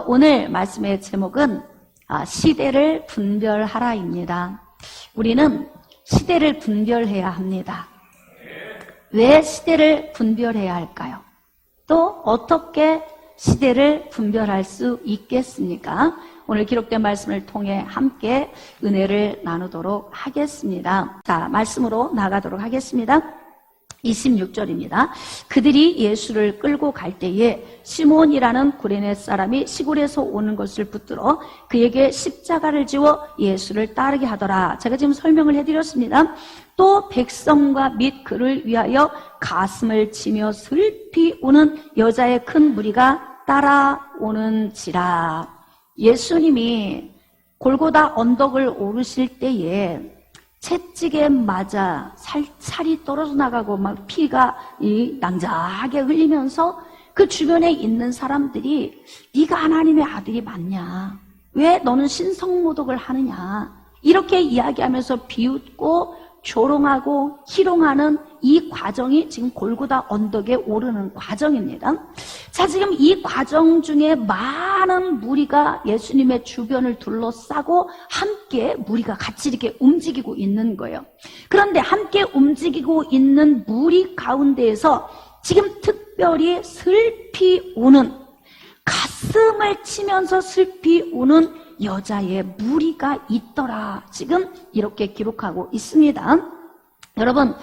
오늘 말씀의 제목은 시대를 분별하라입니다. 우리는 시대를 분별해야 합니다. 왜 시대를 분별해야 할까요? 또 어떻게 시대를 분별할 수 있겠습니까? 오늘 기록된 말씀을 통해 함께 은혜를 나누도록 하겠습니다. 자, 말씀으로 나가도록 하겠습니다. 26절입니다. 그들이 예수를 끌고 갈 때에 시몬이라는 구레네 사람이 시골에서 오는 것을 붙들어 그에게 십자가를 지워 예수를 따르게 하더라. 제가 지금 설명을 해드렸습니다. 또 백성과 및 그를 위하여 가슴을 치며 슬피 우는 여자의 큰 무리가 따라오는지라. 예수님이 골고다 언덕을 오르실 때에 채찍에 맞아 살이 떨어져 나가고 막 피가 낭자하게 흘리면서 그 주변에 있는 사람들이 네가 하나님의 아들이 맞냐? 왜 너는 신성모독을 하느냐? 이렇게 이야기하면서 비웃고 조롱하고 희롱하는 이 과정이 지금 골고다 언덕에 오르는 과정입니다. 자, 지금 이 과정 중에 많은 무리가 예수님의 주변을 둘러싸고 함께 무리가 같이 이렇게 움직이고 있는 거예요. 그런데 함께 움직이고 있는 무리 가운데에서 지금 특별히 슬피 우는, 가슴을 치면서 슬피 우는 여자의 무리가 있더라. 지금 이렇게 기록하고 있습니다. 여러분,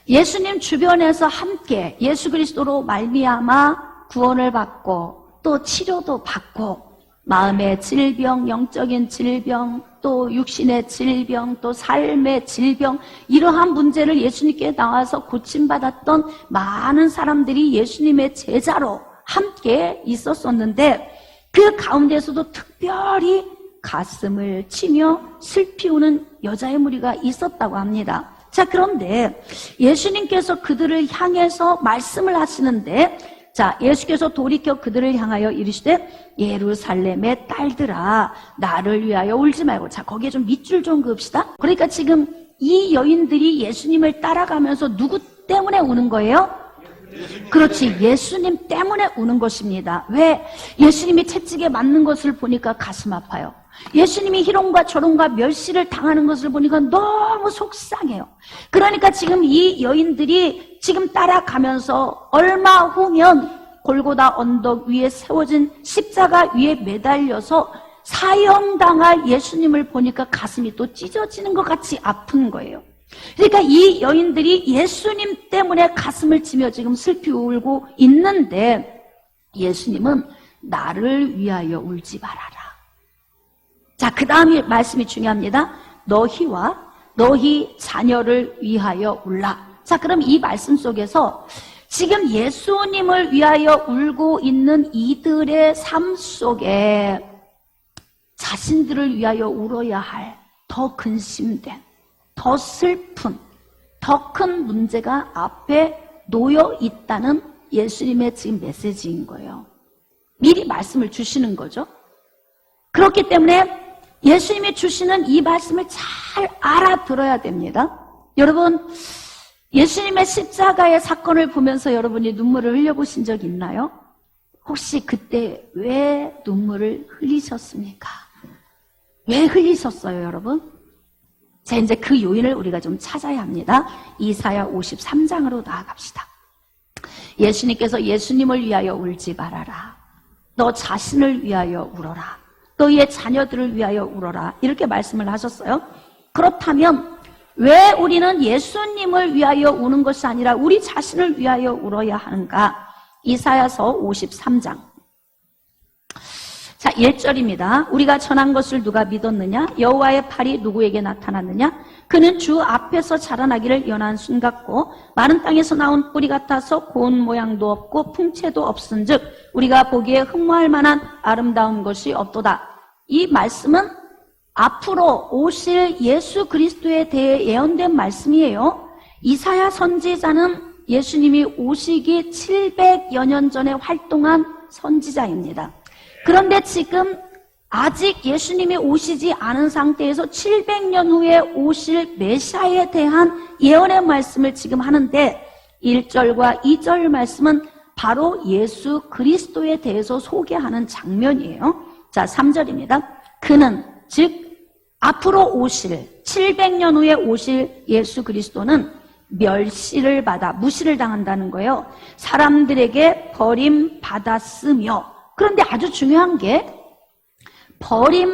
예수님 주변에서 함께 예수 그리스도로 말미암아 구원을 받고 또 치료도 받고 마음의 질병, 영적인 질병, 또 육신의 질병, 또 삶의 질병, 이러한 문제를 예수님께 나와서 고침받았던 많은 사람들이 예수님의 제자로 함께 있었었는데 그 가운데서도 특별히 가슴을 치며 슬피 우는 여자의 무리가 있었다고 합니다. 자, 그런데 예수님께서 그들을 향해서 말씀을 하시는데, 자, 예수께서 돌이켜 그들을 향하여 이르시되 예루살렘의 딸들아 나를 위하여 울지 말고. 자, 거기에 좀 밑줄 좀 그읍시다. 그러니까 지금 이 여인들이 예수님을 따라가면서 누구 때문에 우는 거예요? 그렇지, 예수님 때문에 우는 것입니다. 왜? 예수님이 채찍에 맞는 것을 보니까 가슴 아파요. 예수님이 희롱과 조롱과 멸시를 당하는 것을 보니까 너무 속상해요. 그러니까 지금 이 여인들이 지금 따라가면서 얼마 후면 골고다 언덕 위에 세워진 십자가 위에 매달려서 사형당할 예수님을 보니까 가슴이 또 찢어지는 것 같이 아픈 거예요. 그러니까 이 여인들이 예수님 때문에 가슴을 치며 지금 슬피 울고 있는데 예수님은 나를 위하여 울지 말아라. 자, 그 다음에 말씀이 중요합니다. 너희와 너희 자녀를 위하여 울라. 자, 그럼 이 말씀 속에서 지금 예수님을 위하여 울고 있는 이들의 삶 속에 자신들을 위하여 울어야 할 더 근심된, 더 슬픈, 더 큰 문제가 앞에 놓여 있다는 예수님의 지금 메시지인 거예요. 미리 말씀을 주시는 거죠. 그렇기 때문에 예수님이 주시는 이 말씀을 잘 알아들어야 됩니다. 여러분, 예수님의 십자가의 사건을 보면서 여러분이 눈물을 흘려보신 적 있나요? 혹시 그때 왜 눈물을 흘리셨습니까? 왜 흘리셨어요, 여러분? 자, 이제 그 요인을 우리가 좀 찾아야 합니다. 이사야 53장으로 나아갑시다. 예수님께서 예수님을 위하여 울지 말아라. 너 자신을 위하여 울어라. 너희의 자녀들을 위하여 울어라. 이렇게 말씀을 하셨어요. 그렇다면 왜 우리는 예수님을 위하여 우는 것이 아니라 우리 자신을 위하여 울어야 하는가? 이사야서 53장. 자, 1절입니다. 우리가 전한 것을 누가 믿었느냐? 여호와의 팔이 누구에게 나타났느냐? 그는 주 앞에서 자라나기를 연한 순 같고 마른 땅에서 나온 뿌리 같아서 고운 모양도 없고 풍채도 없은즉 우리가 보기에 흠모할 만한 아름다운 것이 없도다. 이 말씀은 앞으로 오실 예수 그리스도에 대해 예언된 말씀이에요. 이사야 선지자는 예수님이 오시기 700여 년 전에 활동한 선지자입니다. 그런데 지금 아직 예수님이 오시지 않은 상태에서 700년 후에 오실 메시아에 대한 예언의 말씀을 지금 하는데 1절과 2절 말씀은 바로 예수 그리스도에 대해서 소개하는 장면이에요. 자, 3절입니다. 그는 즉 앞으로 오실 700년 후에 오실 예수 그리스도는 멸시를 받아 무시를 당한다는 거예요. 사람들에게 버림받았으며, 그런데 아주 중요한 게 버림받았으며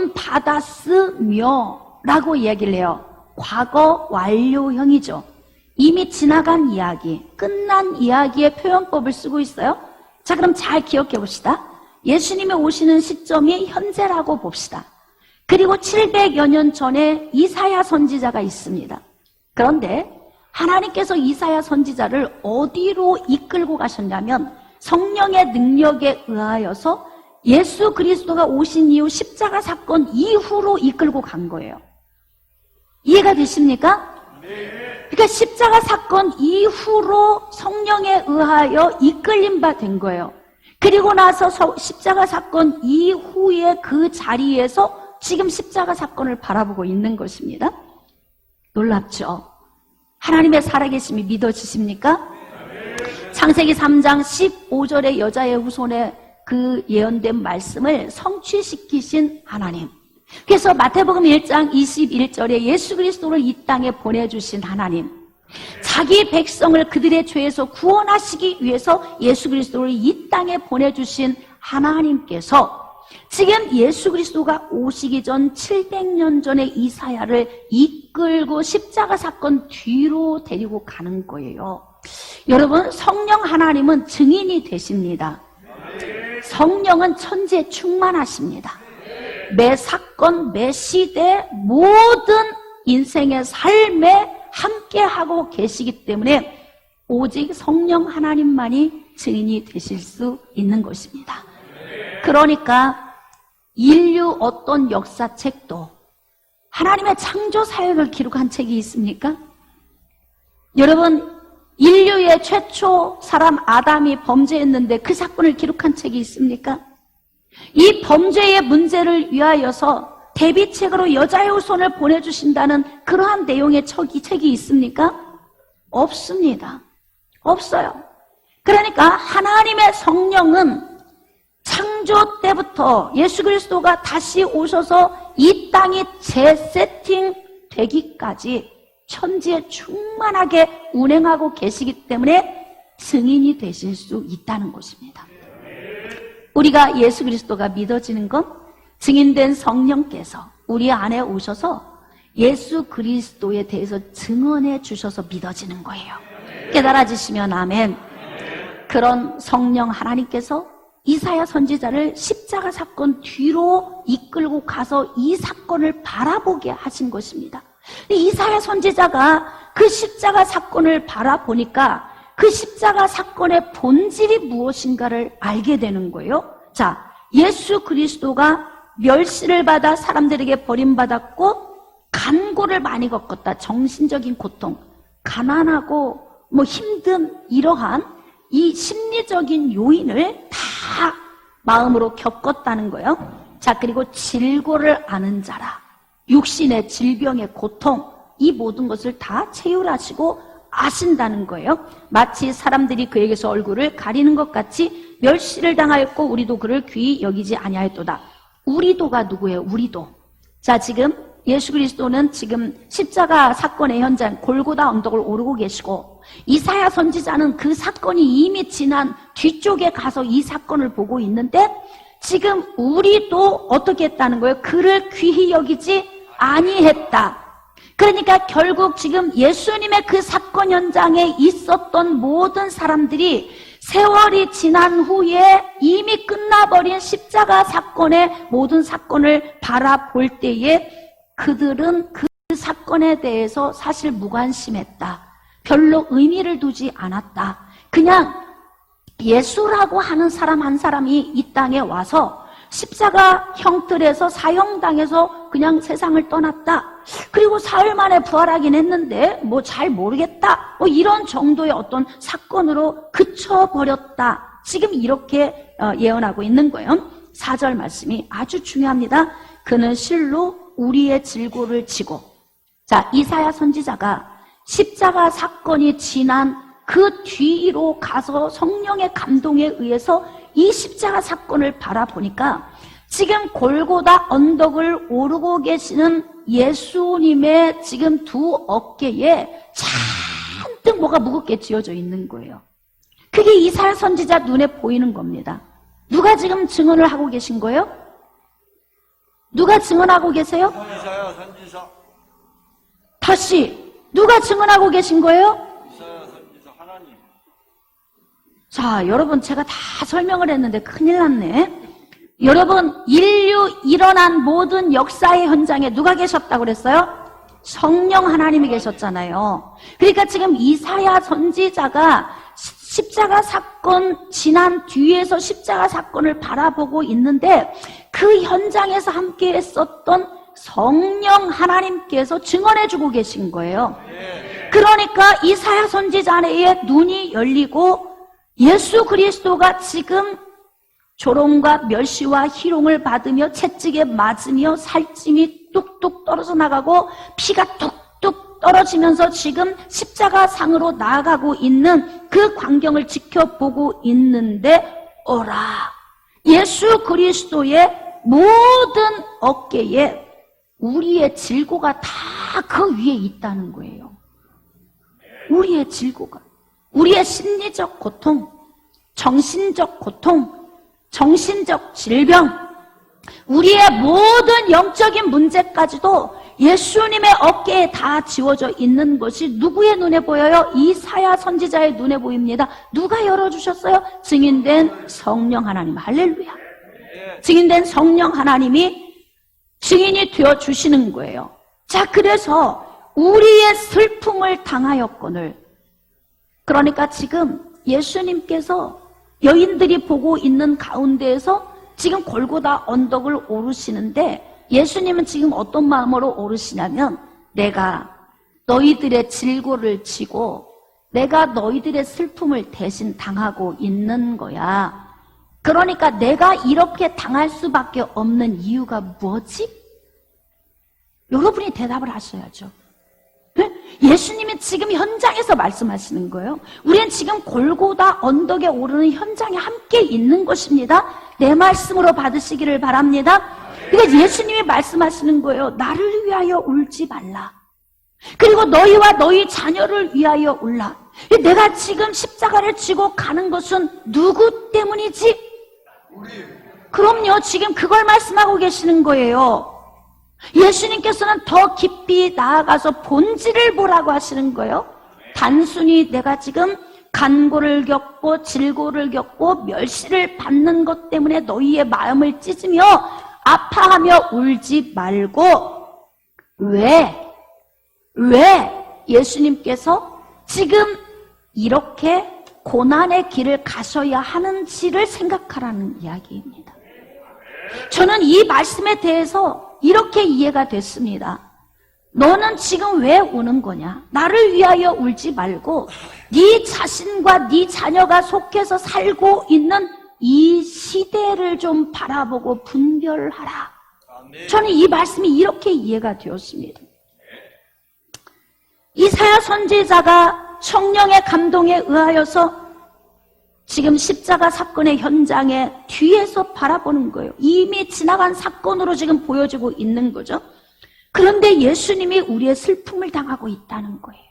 라고 이야기를 해요. 과거 완료형이죠. 이미 지나간 이야기, 끝난 이야기의 표현법을 쓰고 있어요. 자, 그럼 잘 기억해 봅시다. 예수님이 오시는 시점이 현재라고 봅시다. 그리고 700여 년 전에 이사야 선지자가 있습니다. 그런데 하나님께서 이사야 선지자를 어디로 이끌고 가셨냐면 성령의 능력에 의하여서 예수 그리스도가 오신 이후 십자가 사건 이후로 이끌고 간 거예요. 이해가 되십니까? 그러니까 십자가 사건 이후로 성령에 의하여 이끌림 바 된 거예요. 그리고 나서 십자가 사건 이후에 그 자리에서 지금 십자가 사건을 바라보고 있는 것입니다. 놀랍죠? 하나님의 살아계심이 믿어지십니까? 창세기 3장 15절의 여자의 후손의 그 예언된 말씀을 성취시키신 하나님. 그래서 마태복음 1장 21절에 예수 그리스도를 이 땅에 보내주신 하나님, 자기 백성을 그들의 죄에서 구원하시기 위해서 예수 그리스도를 이 땅에 보내주신 하나님께서 지금 예수 그리스도가 오시기 전 700년 전에 이사야를 이끌고 십자가 사건 뒤로 데리고 가는 거예요. 여러분, 성령 하나님은 증인이 되십니다. 성령은 천지에 충만하십니다. 매 사건, 매 시대, 모든 인생의 삶에 함께하고 계시기 때문에 오직 성령 하나님만이 증인이 되실 수 있는 것입니다. 그러니까 인류 어떤 역사책도 하나님의 창조 사역을 기록한 책이 있습니까? 여러분, 인류의 최초 사람 아담이 범죄했는데 그 사건을 기록한 책이 있습니까? 이 범죄의 문제를 위하여서 대비책으로 여자의 후손을 보내주신다는 그러한 내용의 책이 있습니까? 없습니다. 없어요. 그러니까 하나님의 성령은 창조 때부터 예수 그리스도가 다시 오셔서 이 땅이 재세팅 되기까지 천지에 충만하게 운행하고 계시기 때문에 증인이 되실 수 있다는 것입니다. 우리가 예수 그리스도가 믿어지는 건 증인된 성령께서 우리 안에 오셔서 예수 그리스도에 대해서 증언해 주셔서 믿어지는 거예요. 깨달아지시면 아멘. 그런 성령 하나님께서 이사야 선지자를 십자가 사건 뒤로 이끌고 가서 이 사건을 바라보게 하신 것입니다. 이사야 선지자가 그 십자가 사건을 바라보니까 그 십자가 사건의 본질이 무엇인가를 알게 되는 거예요. 자, 예수 그리스도가 멸시를 받아 사람들에게 버림받았고 간고를 많이 겪었다. 정신적인 고통, 가난하고 힘든 이러한 이 심리적인 요인을 다 마음으로 겪었다는 거예요. 자, 그리고 질고를 아는 자라. 육신의 질병의 고통, 이 모든 것을 다 체휼하시고 아신다는 거예요. 마치 사람들이 그에게서 얼굴을 가리는 것 같이 멸시를 당하였고 우리도 그를 귀히 여기지 아니하였도다. 우리도가 누구예요? 우리도. 자, 지금 예수 그리스도는 지금 십자가 사건의 현장 골고다 언덕을 오르고 계시고 이사야 선지자는 그 사건이 이미 지난 뒤쪽에 가서 이 사건을 보고 있는데 지금 우리도 어떻게 했다는 거예요? 그를 귀히 여기지 아니했다. 그러니까 결국 지금 예수님의 그 사건 현장에 있었던 모든 사람들이 세월이 지난 후에 이미 끝나버린 십자가 사건의 모든 사건을 바라볼 때에 그들은 그 사건에 대해서 사실 무관심했다. 별로 의미를 두지 않았다. 그냥 예수라고 하는 사람 한 사람이 이 땅에 와서 십자가 형틀에서 사형당해서 그냥 세상을 떠났다. 그리고 사흘 만에 부활하긴 했는데 잘 모르겠다. 이런 정도의 어떤 사건으로 그쳐버렸다. 지금 이렇게 예언하고 있는 거예요. 4절 말씀이 아주 중요합니다. 그는 실로 우리의 질고를 지고. 자, 이사야 선지자가 십자가 사건이 지난 그 뒤로 가서 성령의 감동에 의해서 이 십자가 사건을 바라보니까 지금 골고다 언덕을 오르고 계시는 예수님의 지금 두 어깨에 잔뜩 뭐가 무겁게 지어져 있는 거예요. 그게 이사야 선지자 눈에 보이는 겁니다. 누가 지금 증언을 하고 계신 거예요? 누가 증언하고 계세요? 이사야 선지자. 다시 누가 증언하고 계신 거예요? 이사야 선지자 하나님. 자, 여러분 제가 다 설명을 했는데 큰일 났네. 여러분, 인류 일어난 모든 역사의 현장에 누가 계셨다고 그랬어요? 성령 하나님이 계셨잖아요. 그러니까 지금 이사야 선지자가 십자가 사건 지난 뒤에서 십자가 사건을 바라보고 있는데 그 현장에서 함께 했었던 성령 하나님께서 증언해주고 계신 거예요. 그러니까 이사야 선지자의 눈이 열리고 예수 그리스도가 지금 조롱과 멸시와 희롱을 받으며 채찍에 맞으며 살찜이 뚝뚝 떨어져 나가고 피가 뚝뚝 떨어지면서 지금 십자가 상으로 나아가고 있는 그 광경을 지켜보고 있는데 어라, 예수 그리스도의 모든 어깨에 우리의 질고가 다 그 위에 있다는 거예요. 우리의 질고가, 우리의 심리적 고통, 정신적 고통, 정신적 질병, 우리의 모든 영적인 문제까지도 예수님의 어깨에 다 지워져 있는 것이 누구의 눈에 보여요? 이사야 선지자의 눈에 보입니다. 누가 열어주셨어요? 증인된 성령 하나님. 할렐루야. 증인된 성령 하나님이 증인이 되어주시는 거예요. 자, 그래서 우리의 슬픔을 당하였거늘, 그러니까 지금 예수님께서 여인들이 보고 있는 가운데에서 지금 골고다 언덕을 오르시는데 예수님은 지금 어떤 마음으로 오르시냐면 내가 너희들의 질고를 지고 내가 너희들의 슬픔을 대신 당하고 있는 거야. 그러니까 내가 이렇게 당할 수밖에 없는 이유가 뭐지? 여러분이 대답을 하셔야죠. 예수님이 지금 현장에서 말씀하시는 거예요. 우리는 지금 골고다 언덕에 오르는 현장에 함께 있는 것입니다. 내 말씀으로 받으시기를 바랍니다. 그러니까 예수님이 말씀하시는 거예요. 나를 위하여 울지 말라. 그리고 너희와 너희 자녀를 위하여 울라. 내가 지금 십자가를 지고 가는 것은 누구 때문이지? 그럼요, 지금 그걸 말씀하고 계시는 거예요. 예수님께서는 더 깊이 나아가서 본질을 보라고 하시는 거예요. 단순히 내가 지금 간고를 겪고 질고를 겪고 멸시를 받는 것 때문에 너희의 마음을 찢으며 아파하며 울지 말고 왜 예수님께서 지금 이렇게 고난의 길을 가셔야 하는지를 생각하라는 이야기입니다. 저는 이 말씀에 대해서 이렇게 이해가 됐습니다. 너는 지금 왜 우는 거냐? 나를 위하여 울지 말고 네 자신과 네 자녀가 속해서 살고 있는 이 시대를 좀 바라보고 분별하라. 저는 이 말씀이 이렇게 이해가 되었습니다. 이사야 선지자가 성령의 감동에 의하여서 지금 십자가 사건의 현장에 뒤에서 바라보는 거예요. 이미 지나간 사건으로 지금 보여지고 있는 거죠. 그런데 예수님이 우리의 슬픔을 당하고 있다는 거예요.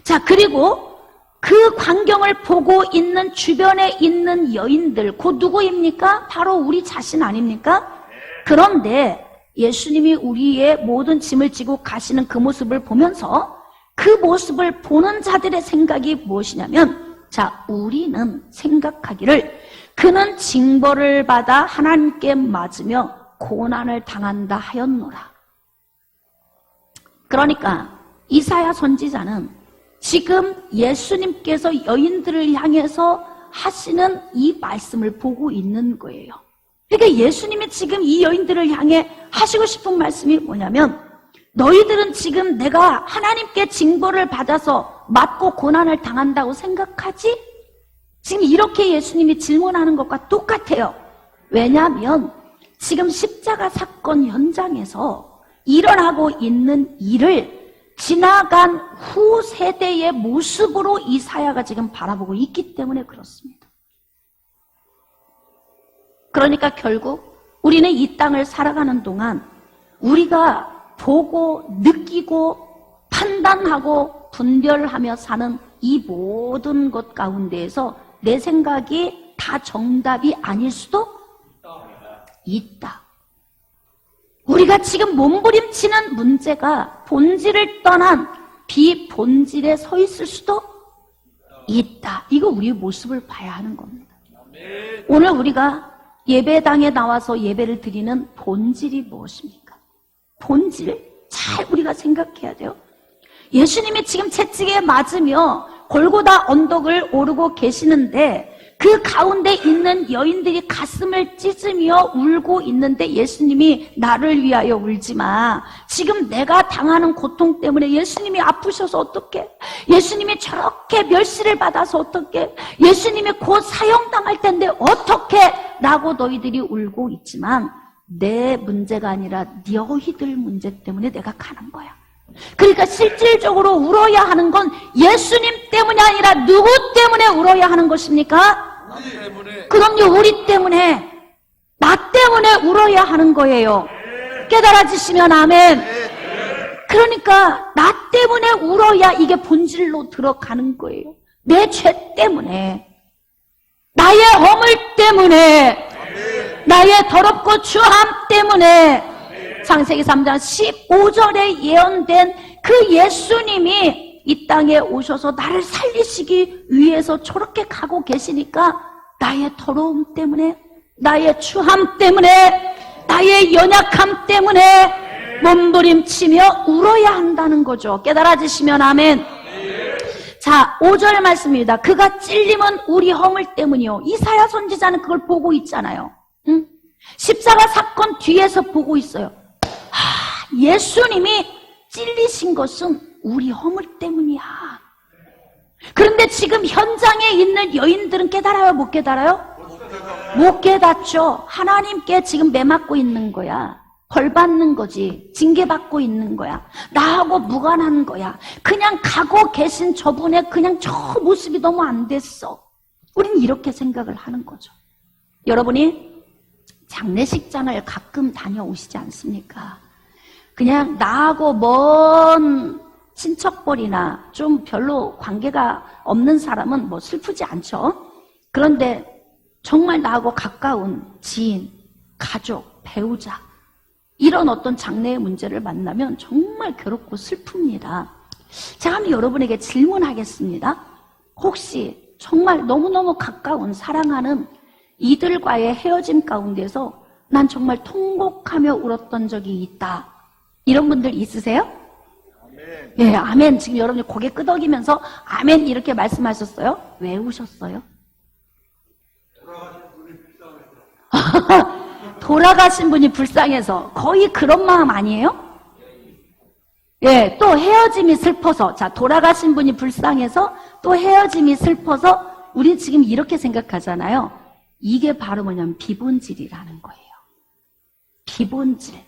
자, 그리고 그 광경을 보고 있는 주변에 있는 여인들, 그 누구입니까? 바로 우리 자신 아닙니까? 그런데 예수님이 우리의 모든 짐을 지고 가시는 그 모습을 보면서 그 모습을 보는 자들의 생각이 무엇이냐면, 자, 우리는 생각하기를 그는 징벌을 받아 하나님께 맞으며 고난을 당한다 하였노라. 그러니까 이사야 선지자는 지금 예수님께서 여인들을 향해서 하시는 이 말씀을 보고 있는 거예요. 그러니까 예수님이 지금 이 여인들을 향해 하시고 싶은 말씀이 뭐냐면, 너희들은 지금 내가 하나님께 징벌을 받아서 맞고 고난을 당한다고 생각하지? 지금 이렇게 예수님이 질문하는 것과 똑같아요. 왜냐하면 지금 십자가 사건 현장에서 일어나고 있는 일을 지나간 후 세대의 모습으로 이사야가 지금 바라보고 있기 때문에 그렇습니다. 그러니까 결국 우리는 이 땅을 살아가는 동안 우리가 보고 느끼고 판단하고 분별하며 사는 이 모든 것 가운데에서 내 생각이 다 정답이 아닐 수도 있다. 우리가 지금 몸부림치는 문제가 본질을 떠난 비본질에 서 있을 수도 있다. 이거 우리의 모습을 봐야 하는 겁니다. 오늘 우리가 예배당에 나와서 예배를 드리는 본질이 무엇입니까? 본질 잘 우리가 생각해야 돼요. 예수님이 지금 채찍에 맞으며 골고다 언덕을 오르고 계시는데 그 가운데 있는 여인들이 가슴을 찢으며 울고 있는데 예수님이 나를 위하여 울지 마. 지금 내가 당하는 고통 때문에 예수님이 아프셔서 어떡해? 예수님이 저렇게 멸시를 받아서 어떡해? 예수님이 곧 사형당할 텐데 어떡해? 라고 너희들이 울고 있지만 내 문제가 아니라 너희들 문제 때문에 내가 가는 거야. 그러니까 실질적으로 울어야 하는 건 예수님 때문이 아니라 누구 때문에 울어야 하는 것입니까? 우리 때문에. 그럼요, 우리 때문에, 나 때문에 울어야 하는 거예요. 깨달아지시면 아멘. 그러니까 나 때문에 울어야 이게 본질로 들어가는 거예요. 내 죄 때문에, 나의 허물 때문에, 나의 더럽고 추함 때문에. 창세기 3장 15절에 예언된 그 예수님이 이 땅에 오셔서 나를 살리시기 위해서 저렇게 가고 계시니까 나의 더러움 때문에, 나의 추함 때문에, 나의 연약함 때문에 몸부림치며 울어야 한다는 거죠. 깨달아지시면 아멘. 자, 5절 말씀입니다. 그가 찔림은 우리 허물 때문이요. 이사야 선지자는 그걸 보고 있잖아요. 응? 십자가 사건 뒤에서 보고 있어요. 예수님이 찔리신 것은 우리 허물 때문이야. 그런데 지금 현장에 있는 여인들은 깨달아요? 못 깨달아요? 못 깨닫죠. 하나님께 지금 매맞고 있는 거야. 벌 받는 거지. 징계받고 있는 거야. 나하고 무관한 거야. 그냥 가고 계신 저분의 그냥 저 모습이 너무 안 됐어. 우린 이렇게 생각을 하는 거죠. 여러분이 장례식장을 가끔 다녀오시지 않습니까? 그냥 나하고 먼 친척벌이나 좀 별로 관계가 없는 사람은 뭐 슬프지 않죠. 그런데 정말 나하고 가까운 지인, 가족, 배우자 이런 어떤 장래의 문제를 만나면 정말 괴롭고 슬픕니다. 제가 한번 여러분에게 질문하겠습니다. 혹시 정말 너무너무 가까운 사랑하는 이들과의 헤어짐 가운데서 난 정말 통곡하며 울었던 적이 있다. 이런 분들 있으세요? 아멘. 예, 아멘. 지금 여러분이 고개 끄덕이면서 아멘 이렇게 말씀하셨어요? 왜 우셨어요? 돌아가신 분이 불쌍해서. 거의 그런 마음 아니에요? 예, 또 헤어짐이 슬퍼서. 자, 돌아가신 분이 불쌍해서 또 헤어짐이 슬퍼서 우린 지금 이렇게 생각하잖아요. 이게 바로 뭐냐면 비본질이라는 거예요. 비본질.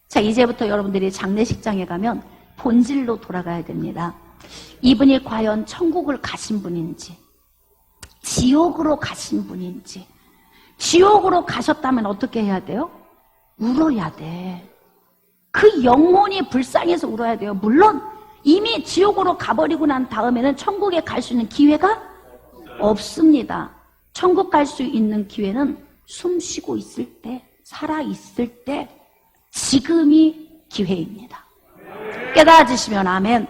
자, 이제부터 여러분들이 장례식장에 가면 본질로 돌아가야 됩니다. 이분이 과연 천국을 가신 분인지, 지옥으로 가신 분인지. 지옥으로 가셨다면 어떻게 해야 돼요? 울어야 돼. 그 영혼이 불쌍해서 울어야 돼요. 물론 이미 지옥으로 가버리고 난 다음에는 천국에 갈 수 있는 기회가 없습니다. 천국 갈 수 있는 기회는 숨 쉬고 있을 때, 살아 있을 때, 지금이 기회입니다. 깨달아지시면 아멘.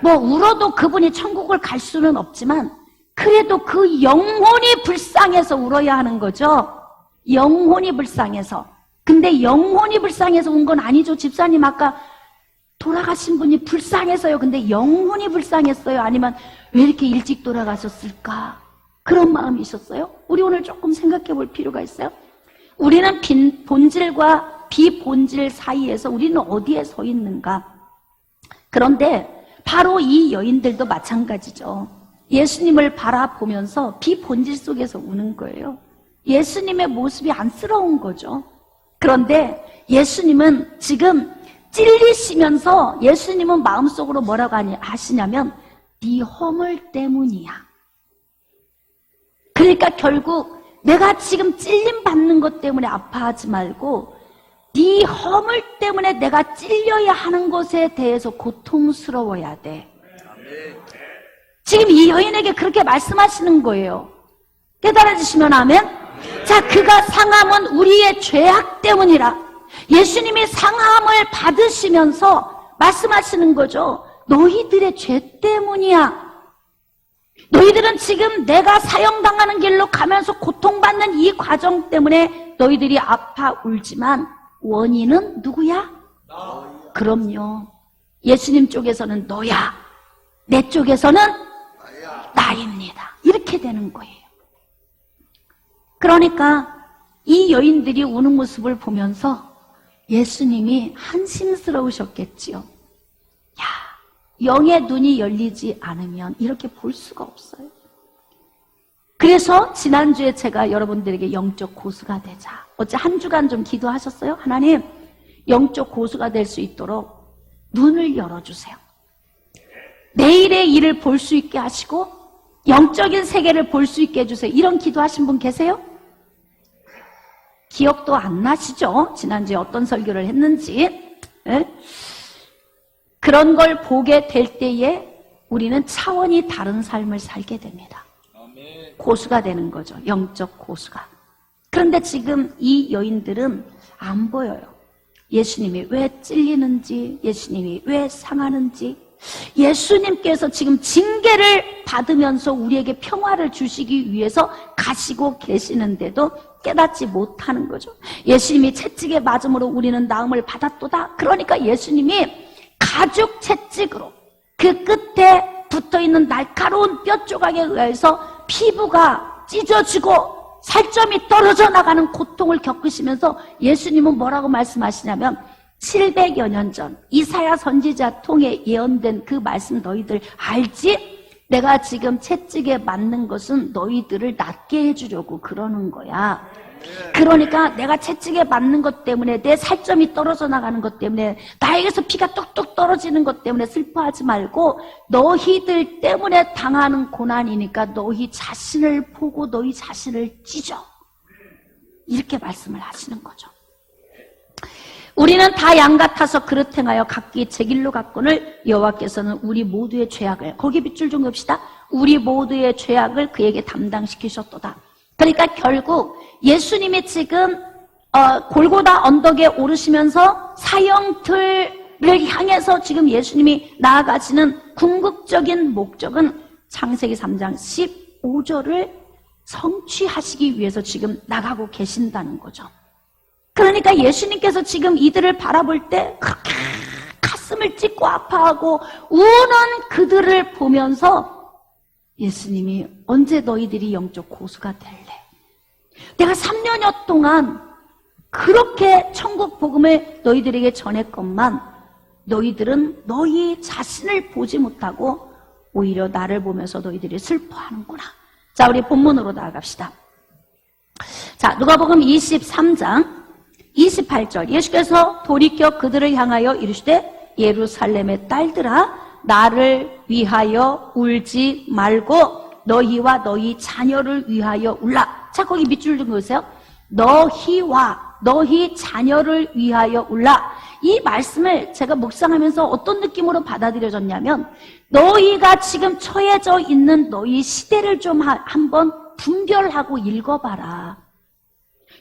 뭐 울어도 그분이 천국을 갈 수는 없지만 그래도 그 영혼이 불쌍해서 울어야 하는 거죠. 영혼이 불쌍해서. 근데 영혼이 불쌍해서 운 건 아니죠. 집사님 아까 돌아가신 분이 불쌍해서요. 근데 영혼이 불쌍했어요? 아니면 왜 이렇게 일찍 돌아가셨을까? 그런 마음이 있었어요? 우리 오늘 조금 생각해 볼 필요가 있어요. 우리는 본질과 비본질 사이에서 우리는 어디에 서 있는가? 그런데 바로 이 여인들도 마찬가지죠. 예수님을 바라보면서 비본질 속에서 우는 거예요. 예수님의 모습이 안쓰러운 거죠. 그런데 예수님은 지금 찔리시면서 예수님은 마음속으로 뭐라고 하시냐면 네 허물 때문이야. 그러니까 결국 내가 지금 찔림 받는 것 때문에 아파하지 말고 네 허물 때문에 내가 찔려야 하는 것에 대해서 고통스러워야 돼. 지금 이 여인에게 그렇게 말씀하시는 거예요. 깨달아지시면 아멘? 자, 그가 상함은 우리의 죄악 때문이라. 예수님이 상함을 받으시면서 말씀하시는 거죠. 너희들의 죄 때문이야. 너희들은 지금 내가 사형당하는 길로 가면서 고통받는 이 과정 때문에 너희들이 아파 울지만 원인은 누구야? 그럼요. 예수님 쪽에서는 너야. 내 쪽에서는 나입니다. 이렇게 되는 거예요. 그러니까 이 여인들이 우는 모습을 보면서 예수님이 한심스러우셨겠지요. 야, 영의 눈이 열리지 않으면 이렇게 볼 수가 없어요. 그래서 지난주에 제가 여러분들에게 영적 고수가 되자. 어제 한 주간 좀 기도하셨어요? 하나님, 영적 고수가 될 수 있도록 눈을 열어주세요. 내일의 일을 볼 수 있게 하시고 영적인 세계를 볼 수 있게 해주세요. 이런 기도하신 분 계세요? 기억도 안 나시죠? 지난주에 어떤 설교를 했는지. 네? 그런 걸 보게 될 때에 우리는 차원이 다른 삶을 살게 됩니다. 고수가 되는 거죠. 영적 고수가. 그런데 지금 이 여인들은 안 보여요. 예수님이 왜 찔리는지, 예수님이 왜 상하는지, 예수님께서 지금 징계를 받으면서 우리에게 평화를 주시기 위해서 가시고 계시는데도 깨닫지 못하는 거죠. 예수님이 채찍에 맞음으로 우리는 나음을 받았도다. 그러니까 예수님이 가죽 채찍으로 그 끝에 붙어있는 날카로운 뼈 조각에 의해서 피부가 찢어지고 살점이 떨어져 나가는 고통을 겪으시면서 예수님은 뭐라고 말씀하시냐면 700여 년 전 이사야 선지자 통해 예언된 그 말씀 너희들 알지? 내가 지금 채찍에 맞는 것은 너희들을 낫게 해주려고 그러는 거야. 그러니까 내가 채찍에 맞는 것 때문에 내 살점이 떨어져 나가는 것 때문에 나에게서 피가 뚝뚝 떨어지는 것 때문에 슬퍼하지 말고 너희들 때문에 당하는 고난이니까 너희 자신을 보고 너희 자신을 찢어. 이렇게 말씀을 하시는 거죠. 우리는 다 양 같아서 그릇 행하여 각기 제 길로 갔거늘 여호와께서는 우리 모두의 죄악을, 거기 밑줄 좀 긋읍시다. 우리 모두의 죄악을 그에게 담당시키셨도다. 그러니까 결국 예수님이 지금 골고다 언덕에 오르시면서 사형틀을 향해서 지금 예수님이 나아가시는 궁극적인 목적은 창세기 3장 15절을 성취하시기 위해서 지금 나가고 계신다는 거죠. 그러니까 예수님께서 지금 이들을 바라볼 때 그렇게 가슴을 찢고 아파하고 우는 그들을 보면서 예수님이 언제 너희들이 영적 고수가 될래? 내가 3년여 동안 그렇게 천국 복음을 너희들에게 전했건만 너희들은 너희 자신을 보지 못하고 오히려 나를 보면서 너희들이 슬퍼하는구나. 자, 우리 본문으로 나아갑시다. 자, 누가복음 23장 28절 예수께서 돌이켜 그들을 향하여 이르시되 예루살렘의 딸들아 나를 위하여 울지 말고 너희와 너희 자녀를 위하여 울라. 자, 거기 밑줄 좀 그으세요. 너희와 너희 자녀를 위하여 울라. 이 말씀을 제가 묵상하면서 어떤 느낌으로 받아들여졌냐면 너희가 지금 처해져 있는 너희 시대를 좀 한번 분별하고 읽어봐라.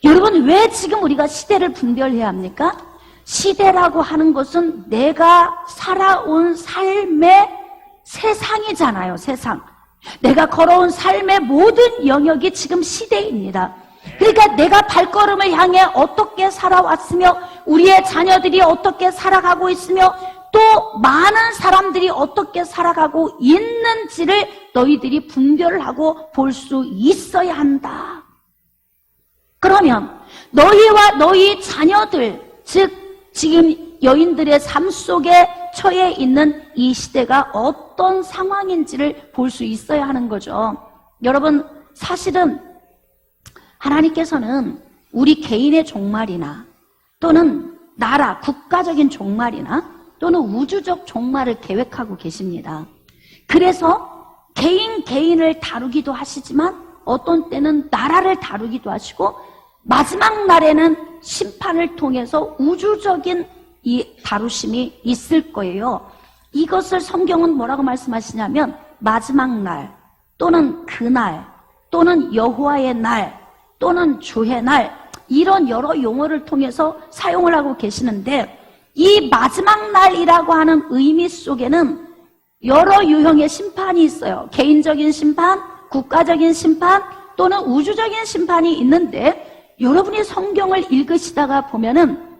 여러분, 왜 지금 우리가 시대를 분별해야 합니까? 시대라고 하는 것은 내가 살아온 삶의 세상이잖아요. 세상. 내가 걸어온 삶의 모든 영역이 지금 시대입니다. 그러니까 내가 발걸음을 향해 어떻게 살아왔으며 우리의 자녀들이 어떻게 살아가고 있으며 또 많은 사람들이 어떻게 살아가고 있는지를 너희들이 분별을 하고 볼 수 있어야 한다. 그러면 너희와 너희 자녀들, 즉 지금 여인들의 삶 속에 처해 있는 이 시대가 어떤 상황인지를 볼 수 있어야 하는 거죠. 여러분, 사실은 하나님께서는 우리 개인의 종말이나 또는 나라, 국가적인 종말이나 또는 우주적 종말을 계획하고 계십니다. 그래서 개인을 다루기도 하시지만 어떤 때는 나라를 다루기도 하시고 마지막 날에는 심판을 통해서 우주적인 이 다루심이 있을 거예요. 이것을 성경은 뭐라고 말씀하시냐면 마지막 날 또는 그날 또는 여호와의 날 또는 주의 날 이런 여러 용어를 통해서 사용을 하고 계시는데 이 마지막 날이라고 하는 의미 속에는 여러 유형의 심판이 있어요. 개인적인 심판, 국가적인 심판 또는 우주적인 심판이 있는데 여러분이 성경을 읽으시다가 보면은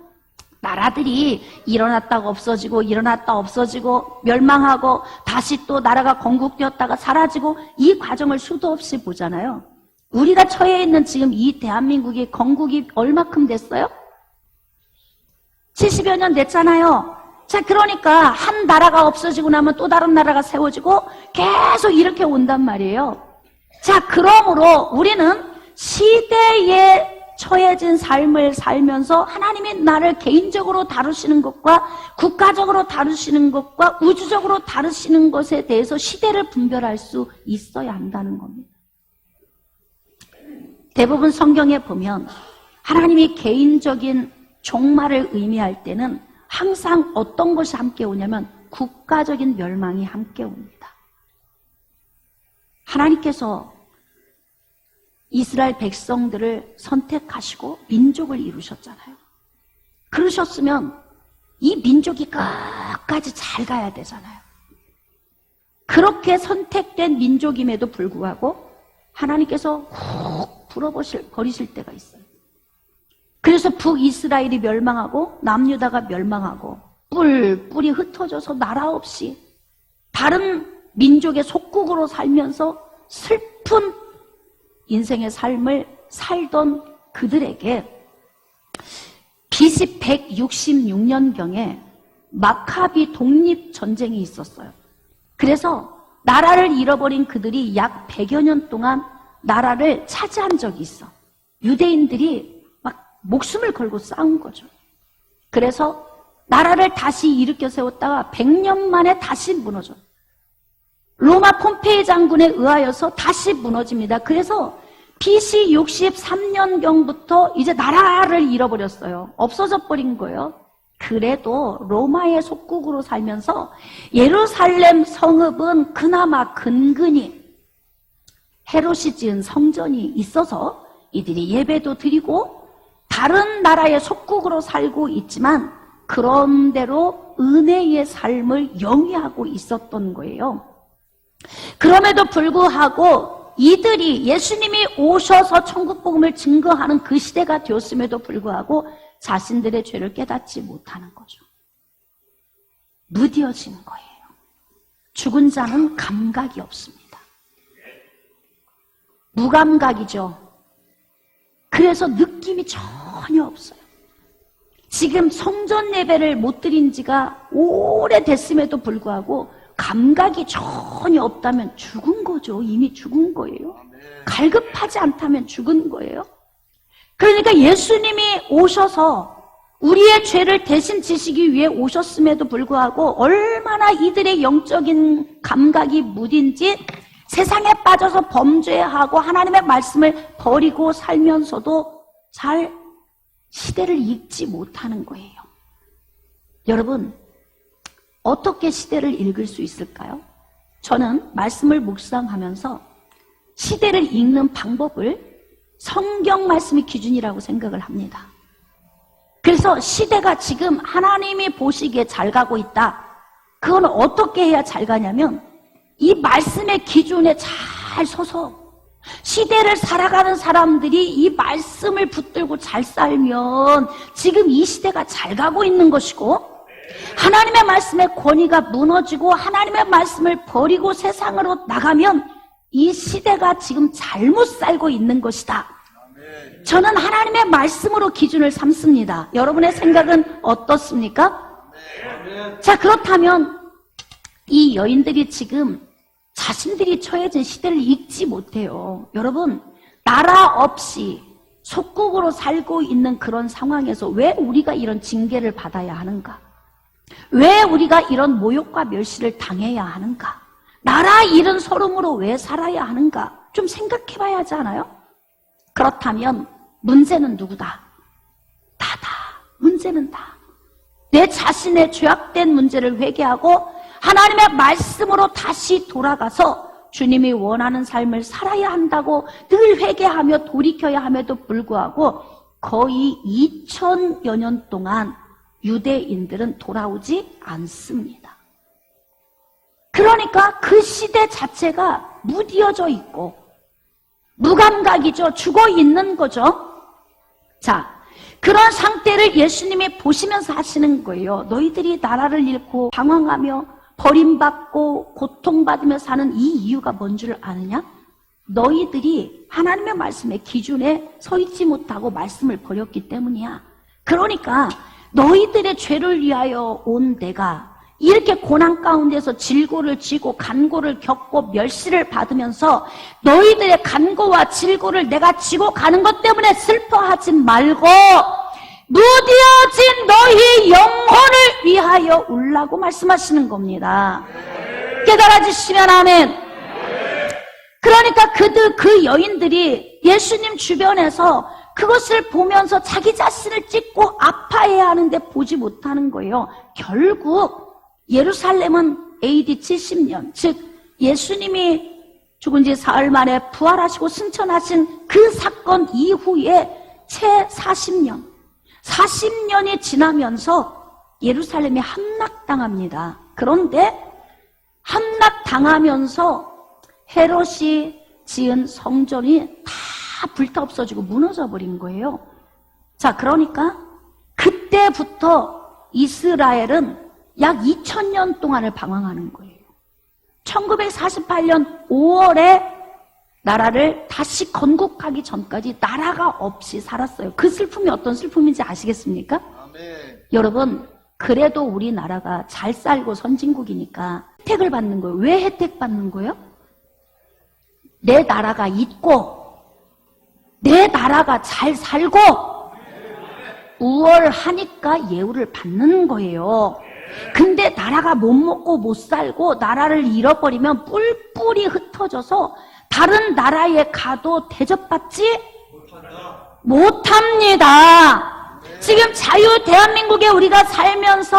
나라들이 일어났다가 없어지고 일어났다 없어지고 멸망하고 다시 또 나라가 건국되었다가 사라지고 이 과정을 수도 없이 보잖아요. 우리가 처해 있는 지금 이 대한민국이 건국이 얼마큼 됐어요? 70여 년 됐잖아요. 자, 그러니까 한 나라가 없어지고 나면 또 다른 나라가 세워지고 계속 이렇게 온단 말이에요. 자, 그러므로 우리는 시대에 처해진 삶을 살면서 하나님이 나를 개인적으로 다루시는 것과 국가적으로 다루시는 것과 우주적으로 다루시는 것에 대해서 시대를 분별할 수 있어야 한다는 겁니다. 대부분 성경에 보면 하나님이 개인적인 종말을 의미할 때는 항상 어떤 것이 함께 오냐면 국가적인 멸망이 함께 옵니다. 하나님께서 이스라엘 백성들을 선택하시고 민족을 이루셨잖아요. 그러셨으면 이 민족이 끝까지 잘 가야 되잖아요. 그렇게 선택된 민족임에도 불구하고 하나님께서 훅 불어버리실 때가 있어요. 그래서 북이스라엘이 멸망하고 남유다가 멸망하고 뿔이 흩어져서 나라 없이 다른 민족의 속국으로 살면서 슬픈 인생의 삶을 살던 그들에게 BC 166년경에 마카비 독립전쟁이 있었어요. 그래서 나라를 잃어버린 그들이 약 100여 년 동안 나라를 차지한 적이 있어. 유대인들이 막 목숨을 걸고 싸운 거죠. 그래서 나라를 다시 일으켜 세웠다가 100년 만에 다시 무너져요. 로마 폼페이 장군에 의하여서 다시 무너집니다. 그래서 BC 63년경부터 이제 나라를 잃어버렸어요. 없어져 버린 거예요. 그래도 로마의 속국으로 살면서 예루살렘 성읍은 그나마 근근히 헤롯이 지은 성전이 있어서 이들이 예배도 드리고 다른 나라의 속국으로 살고 있지만 그런대로 은혜의 삶을 영위하고 있었던 거예요. 그럼에도 불구하고 이들이 예수님이 오셔서 천국 복음을 증거하는 그 시대가 되었음에도 불구하고 자신들의 죄를 깨닫지 못하는 거죠. 무뎌지는 거예요. 죽은 자는 감각이 없습니다. 무감각이죠. 그래서 느낌이 전혀 없어요. 지금 성전 예배를 못 드린 지가 오래됐음에도 불구하고 감각이 전혀 없다면 죽은 거죠. 이미 죽은 거예요. 갈급하지 않다면 죽은 거예요. 그러니까 예수님이 오셔서 우리의 죄를 대신 지시기 위해 오셨음에도 불구하고 얼마나 이들의 영적인 감각이 무딘지 세상에 빠져서 범죄하고 하나님의 말씀을 버리고 살면서도 잘 시대를 읽지 못하는 거예요. 여러분, 어떻게 시대를 읽을 수 있을까요? 저는 말씀을 묵상하면서 시대를 읽는 방법을 성경 말씀이 기준이라고 생각을 합니다. 그래서 시대가 지금 하나님이 보시기에 잘 가고 있다. 그건 어떻게 해야 잘 가냐면 이 말씀의 기준에 잘 서서 시대를 살아가는 사람들이 이 말씀을 붙들고 잘 살면 지금 이 시대가 잘 가고 있는 것이고 하나님의 말씀의 권위가 무너지고 하나님의 말씀을 버리고 세상으로 나가면 이 시대가 지금 잘못 살고 있는 것이다. 저는 하나님의 말씀으로 기준을 삼습니다. 여러분의 생각은 어떻습니까? 자, 그렇다면 이 여인들이 지금 자신들이 처해진 시대를 읽지 못해요. 여러분, 나라 없이 속국으로 살고 있는 그런 상황에서 왜 우리가 이런 징계를 받아야 하는가? 왜 우리가 이런 모욕과 멸시를 당해야 하는가? 나라 잃은 소름으로 왜 살아야 하는가? 좀 생각해 봐야 하지 않아요? 그렇다면 문제는 누구다? 나다. 문제는 나. 내 자신의 죄악된 문제를 회개하고 하나님의 말씀으로 다시 돌아가서 주님이 원하는 삶을 살아야 한다고 늘 회개하며 돌이켜야 함에도 불구하고 거의 2000여 년 동안 유대인들은 돌아오지 않습니다. 그러니까 그 시대 자체가 무디어져 있고 무감각이죠. 죽어 있는 거죠. 자, 그런 상태를 예수님이 보시면서 하시는 거예요. 너희들이 나라를 잃고 방황하며 버림받고 고통받으며 사는 이 이유가 뭔 줄 아느냐? 너희들이 하나님의 말씀의 기준에 서 있지 못하고 말씀을 버렸기 때문이야. 그러니까 너희들의 죄를 위하여 온 내가 이렇게 고난 가운데서 질고를 지고 간고를 겪고 멸시를 받으면서 너희들의 간고와 질고를 내가 지고 가는 것 때문에 슬퍼하지 말고 무뎌진 너희 영혼을 위하여 울라고 말씀하시는 겁니다. 깨달아지시면 아멘. 그러니까 그 여인들이 예수님 주변에서 그것을 보면서 자기 자신을 찢고 아파해야 하는데 보지 못하는 거예요. 결국 예루살렘은 AD 70년, 즉 예수님이 죽은 지 사흘 만에 부활하시고 승천하신 그 사건 이후에 채 40년이 지나면서 예루살렘이 함락당합니다. 그런데 함락당하면서 헤롯이 지은 성전이 다 불타 없어지고 무너져 버린 거예요. 자, 그러니까 그때부터 이스라엘은 약 2000년 동안을 방황하는 거예요. 1948년 5월에 나라를 다시 건국하기 전까지 나라가 없이 살았어요. 그 슬픔이 어떤 슬픔인지 아시겠습니까? 아멘. 여러분, 그래도 우리나라가 잘 살고 선진국이니까 혜택을 받는 거예요. 왜 혜택 받는 거예요? 내 나라가 있고 내 나라가 잘 살고 우월하니까 예우를 받는 거예요. 근데 나라가 못 먹고 못 살고 나라를 잃어버리면 뿔뿔이 흩어져서 다른 나라에 가도 대접받지 못합니다. 지금 자유 대한민국에 우리가 살면서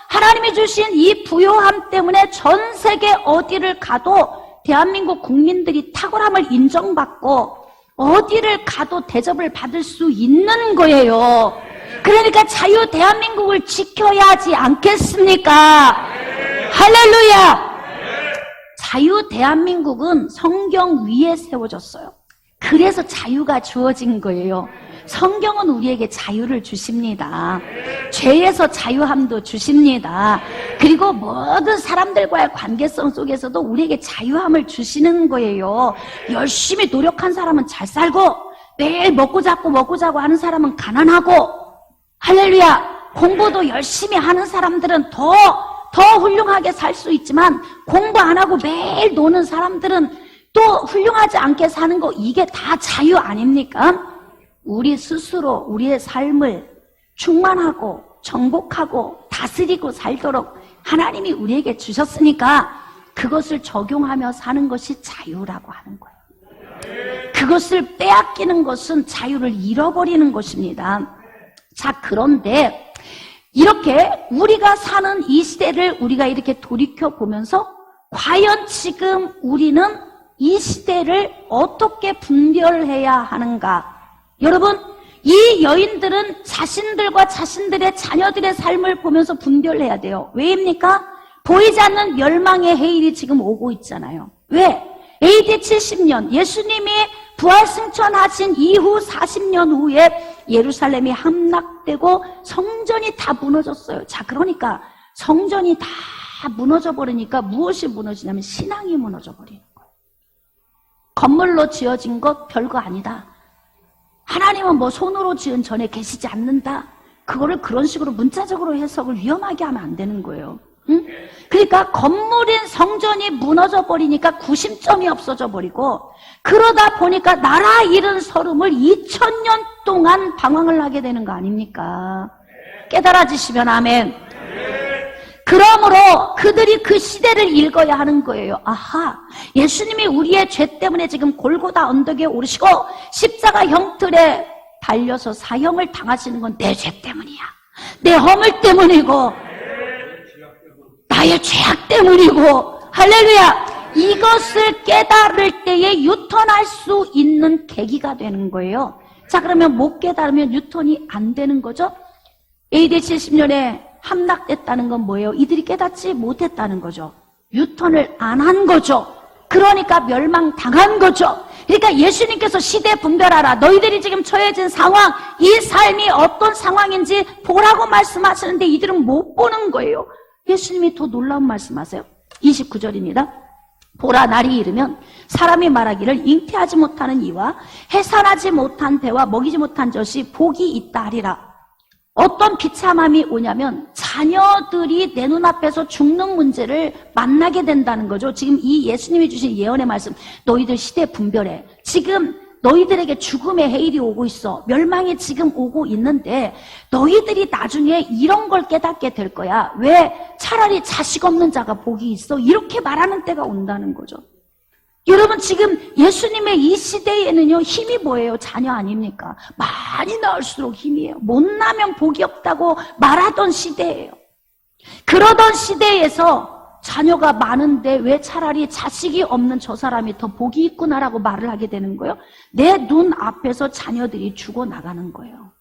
하나님이 주신 이 부요함 때문에 전 세계 어디를 가도 대한민국 국민들이 탁월함을 인정받고 어디를 가도 대접을 받을 수 있는 거예요. 그러니까 자유 대한민국을 지켜야 하지 않겠습니까? 할렐루야! 자유 대한민국은 성경 위에 세워졌어요. 그래서 자유가 주어진 거예요. 성경은 우리에게 자유를 주십니다. 죄에서 자유함도 주십니다. 그리고 모든 사람들과의 관계성 속에서도 우리에게 자유함을 주시는 거예요. 열심히 노력한 사람은 잘 살고 매일 먹고 자고 하는 사람은 가난하고, 할렐루야, 공부도 열심히 하는 사람들은 더 훌륭하게 살 수 있지만 공부 안 하고 매일 노는 사람들은 또 훌륭하지 않게 사는 거, 이게 다 자유 아닙니까? 우리 스스로 우리의 삶을 충만하고 정복하고 다스리고 살도록 하나님이 우리에게 주셨으니까 그것을 적용하며 사는 것이 자유라고 하는 거예요. 그것을 빼앗기는 것은 자유를 잃어버리는 것입니다. 자, 그런데 이렇게 우리가 사는 이 시대를 우리가 이렇게 돌이켜보면서 과연 지금 우리는 이 시대를 어떻게 분별해야 하는가? 여러분, 이 여인들은 자신들과 자신들의 자녀들의 삶을 보면서 분별해야 돼요. 왜입니까? 보이지 않는 멸망의 해일이 지금 오고 있잖아요. 왜? AD 70년 예수님이 부활 승천하신 이후 40년 후에 예루살렘이 함락되고 성전이 다 무너졌어요. 자, 그러니까 성전이 다 무너져 버리니까 무엇이 무너지냐면 신앙이 무너져 버리는 거예요. 건물로 지어진 것 별거 아니다. 하나님은 뭐 손으로 지은 전에 계시지 않는다. 그거를 그런 식으로 문자적으로 해석을 위험하게 하면 안 되는 거예요. 응? 그러니까 건물인 성전이 무너져 버리니까 구심점이 없어져 버리고, 그러다 보니까 나라 잃은 서름을 2000년 동안 방황을 하게 되는 거 아닙니까? 깨달아지시면 아멘. 그러므로 그들이 그 시대를 읽어야 하는 거예요. 아하, 예수님이 우리의 죄 때문에 지금 골고다 언덕에 오르시고 십자가 형틀에 달려서 사형을 당하시는 건 내 죄 때문이야. 내 허물 때문이고 나의 죄악 때문이고, 할렐루야. 이것을 깨달을 때에 유턴할 수 있는 계기가 되는 거예요. 자, 그러면 못 깨달으면 유턴이 안 되는 거죠. AD 70년에 함락됐다는 건 뭐예요? 이들이 깨닫지 못했다는 거죠. 유턴을 안 한 거죠. 그러니까 멸망당한 거죠. 그러니까 예수님께서 시대 분별하라. 너희들이 지금 처해진 상황, 이 삶이 어떤 상황인지 보라고 말씀하시는데 이들은 못 보는 거예요. 예수님이 더 놀라운 말씀하세요. 29절입니다. 보라, 날이 이르면 사람이 말하기를 잉태하지 못하는 이와 해산하지 못한 배와 먹이지 못한 젖이 복이 있다 하리라. 어떤 비참함이 오냐면 자녀들이 내 눈앞에서 죽는 문제를 만나게 된다는 거죠. 지금 이 예수님이 주신 예언의 말씀, 너희들 시대 분별해. 지금 너희들에게 죽음의 해일이 오고 있어. 멸망이 지금 오고 있는데 너희들이 나중에 이런 걸 깨닫게 될 거야. 왜? 차라리 자식 없는 자가 복이 있어. 이렇게 말하는 때가 온다는 거죠. 여러분, 지금 예수님의 이 시대에는요, 힘이 뭐예요? 자녀 아닙니까? 많이 낳을수록 힘이에요. 못 낳으면 복이 없다고 말하던 시대예요. 그러던 시대에서 자녀가 많은데 왜 차라리 자식이 없는 저 사람이 더 복이 있구나라고 말을 하게 되는 거예요? 내 눈 앞에서 자녀들이 죽어나가는 거예요.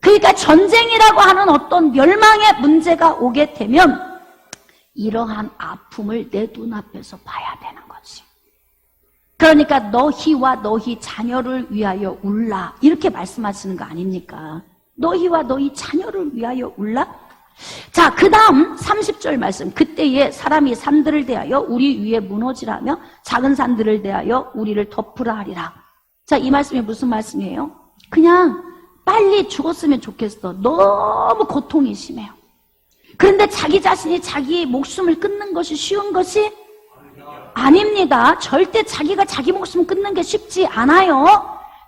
그러니까 전쟁이라고 하는 어떤 멸망의 문제가 오게 되면 이러한 아픔을 내 눈앞에서 봐야 되는 거지. 그러니까 너희와 너희 자녀를 위하여 울라, 이렇게 말씀하시는 거 아닙니까? 너희와 너희 자녀를 위하여 울라? 자, 그 다음 30절 말씀. 그때에 사람이 산들을 대하여 우리 위에 무너지라며 작은 산들을 대하여 우리를 덮으라 하리라. 자, 이 말씀이 무슨 말씀이에요? 그냥 빨리 죽었으면 좋겠어. 너무 고통이 심해요. 그런데 자기 자신이 자기 목숨을 끊는 것이 쉬운 것이 아닙니다. 절대 자기가 자기 목숨 끊는 게 쉽지 않아요.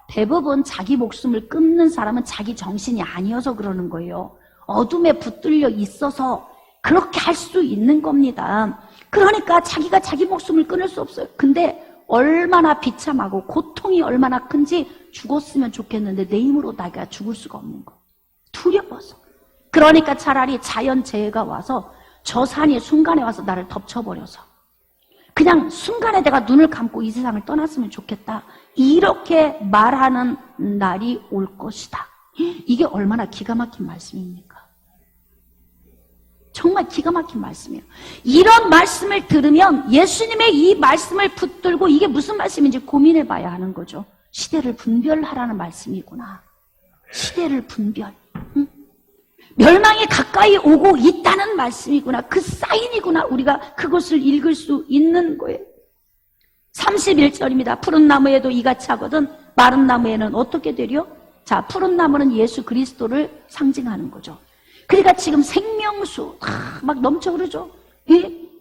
대부분 자기 목숨을 끊는 사람은 자기 정신이 아니어서 그러는 거예요. 어둠에 붙들려 있어서 그렇게 할 수 있는 겁니다. 그러니까 자기가 자기 목숨을 끊을 수 없어요. 근데 얼마나 비참하고 고통이 얼마나 큰지 죽었으면 좋겠는데 내 힘으로 내가 죽을 수가 없는 거. 두려워서. 그러니까 차라리 자연재해가 와서 저 산이 순간에 와서 나를 덮쳐버려서 그냥 순간에 내가 눈을 감고 이 세상을 떠났으면 좋겠다, 이렇게 말하는 날이 올 것이다. 이게 얼마나 기가 막힌 말씀입니까? 정말 기가 막힌 말씀이에요. 이런 말씀을 들으면 예수님의 이 말씀을 붙들고 이게 무슨 말씀인지 고민해 봐야 하는 거죠. 시대를 분별하라는 말씀이구나. 시대를 분별. 응? 멸망이 가까이 오고 있다는 말씀이구나. 그 사인이구나. 우리가 그것을 읽을 수 있는 거예요. 31절입니다. 푸른 나무에도 이같이 하거든 마른 나무에는 어떻게 되려? 자, 푸른 나무는 예수 그리스도를 상징하는 거죠. 그러니까 지금 생명수 막 넘쳐 흐르죠.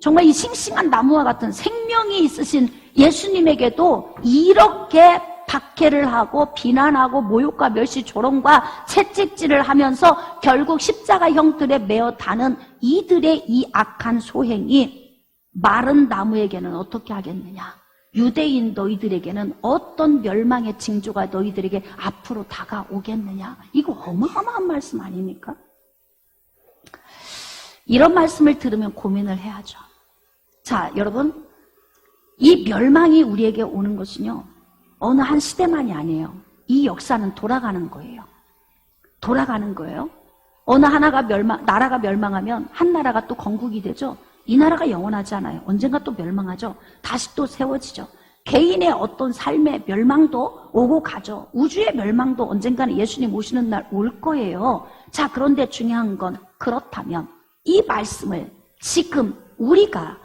정말 이 싱싱한 나무와 같은 생명이 있으신 예수님에게도 이렇게 박해를 하고 비난하고 모욕과 멸시 조롱과 채찍질을 하면서 결국 십자가 형틀에 매어 다는 이들의 이 악한 소행이 마른 나무에게는 어떻게 하겠느냐? 유대인 너희들에게는 어떤 멸망의 징조가 너희들에게 앞으로 다가오겠느냐? 이거 어마어마한 말씀 아닙니까? 이런 말씀을 들으면 고민을 해야죠. 자, 여러분, 이 멸망이 우리에게 오는 것은요, 어느 한 시대만이 아니에요. 이 역사는 돌아가는 거예요. 돌아가는 거예요. 어느 하나가 나라가 멸망하면 한 나라가 또 건국이 되죠. 이 나라가 영원하지 않아요. 언젠가 또 멸망하죠. 다시 또 세워지죠. 개인의 어떤 삶의 멸망도 오고 가죠. 우주의 멸망도 언젠가는 예수님 오시는 날 올 거예요. 자, 그런데 중요한 건 그렇다면 이 말씀을 지금 우리가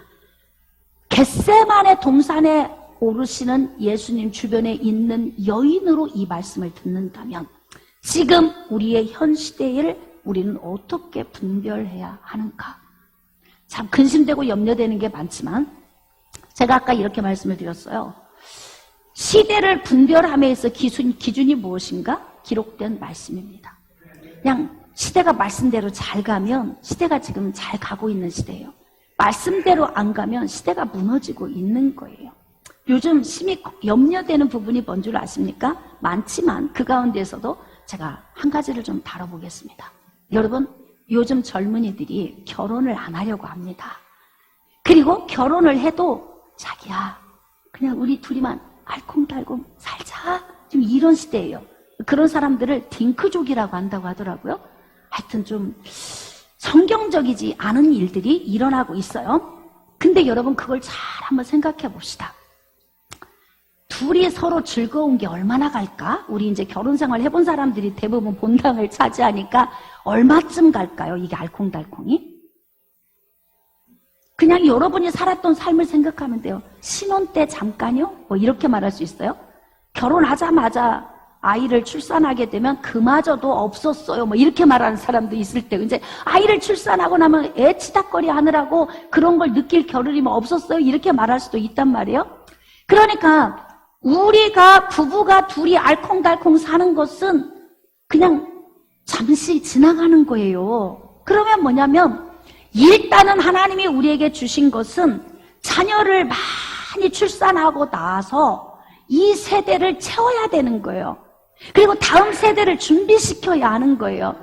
겟세마네 동산에 오르시는 예수님 주변에 있는 여인으로 이 말씀을 듣는다면 지금 우리의 현 시대를 우리는 어떻게 분별해야 하는가? 참 근심되고 염려되는 게 많지만 제가 아까 이렇게 말씀을 드렸어요. 시대를 분별함에 있어 기준이 무엇인가? 기록된 말씀입니다. 그냥 시대가 말씀대로 잘 가면 시대가 지금 잘 가고 있는 시대예요. 말씀대로 안 가면 시대가 무너지고 있는 거예요. 요즘 심히 염려되는 부분이 뭔 줄 아십니까? 많지만 그 가운데서도 제가 한 가지를 좀 다뤄보겠습니다. 여러분, 요즘 젊은이들이 결혼을 안 하려고 합니다. 그리고 결혼을 해도 자기야 그냥 우리 둘이만 알콩달콩 살자, 지금 이런 시대예요. 그런 사람들을 딩크족이라고 한다고 하더라고요. 하여튼 좀 성경적이지 않은 일들이 일어나고 있어요. 근데 여러분 그걸 잘 한번 생각해 봅시다. 둘이 서로 즐거운 게 얼마나 갈까? 우리 이제 결혼 생활 해본 사람들이 대부분 본당을 차지하니까 얼마쯤 갈까요? 이게 알콩달콩이? 그냥 여러분이 살았던 삶을 생각하면 돼요. 신혼 때 잠깐요? 뭐 이렇게 말할 수 있어요? 결혼하자마자 아이를 출산하게 되면 그마저도 없었어요. 뭐 이렇게 말하는 사람도 있을 때 이제 아이를 출산하고 나면 애 치닥거리 하느라고 그런 걸 느낄 겨를이 뭐 없었어요. 이렇게 말할 수도 있단 말이에요. 그러니까 우리가 부부가 둘이 알콩달콩 사는 것은 그냥 잠시 지나가는 거예요. 그러면 뭐냐면 일단은 하나님이 우리에게 주신 것은 자녀를 많이 출산하고 나서 이 세대를 채워야 되는 거예요. 그리고 다음 세대를 준비시켜야 하는 거예요.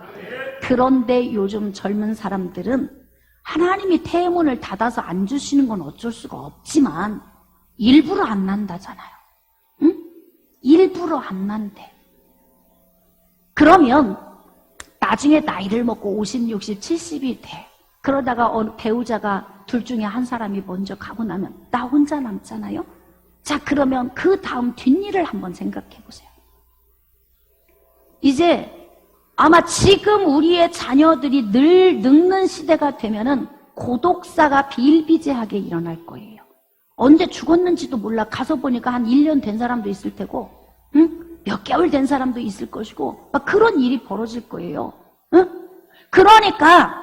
그런데 요즘 젊은 사람들은 하나님이 태문을 닫아서 안 주시는 건 어쩔 수가 없지만 일부러 안 난다잖아요. 응? 일부러 안 난대. 그러면 나중에 나이를 먹고 50, 60, 70이 돼. 그러다가 어느 배우자가 둘 중에 한 사람이 먼저 가고 나면 나 혼자 남잖아요. 자, 그러면 그 다음 뒷일을 한번 생각해 보세요. 이제 아마 지금 우리의 자녀들이 늘 늙는 시대가 되면은 고독사가 비일비재하게 일어날 거예요. 언제 죽었는지도 몰라. 가서 보니까 한 1년 된 사람도 있을 테고, 응? 몇 개월 된 사람도 있을 것이고, 막 그런 일이 벌어질 거예요. 응? 그러니까